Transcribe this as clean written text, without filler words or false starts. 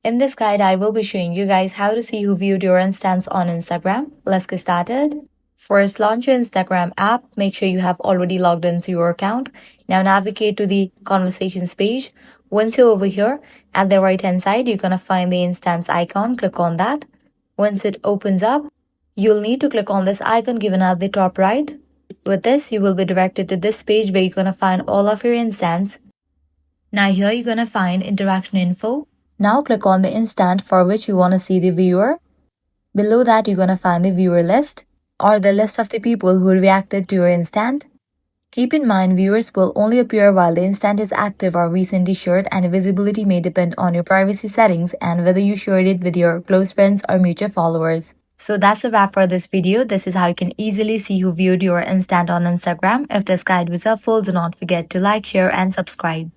In this guide, I will be showing you guys how to see who viewed your instance on Instagram. Let's get started. First, launch your Instagram app. Make sure you have already logged into your account. Now navigate to the conversations page. Once you're over here, at the right hand side, you're gonna find the instance icon. Click on that. Once it opens up, you'll need to click on this icon given at the top right. With this, you will be directed to this page where you're gonna find all of your instance. Now here you're gonna find interaction info. Now click on the instant for which you want to see the viewer. Below that, you're going to find the viewer list or the list of the people who reacted to your instant. Keep in mind, viewers will only appear while the instant is active or recently shared, and visibility may depend on your privacy settings and whether you shared it with your close friends or mutual followers. So that's a wrap for this video. This is how you can easily see who viewed your instant on Instagram. If this guide was helpful, do not forget to like, share, and subscribe.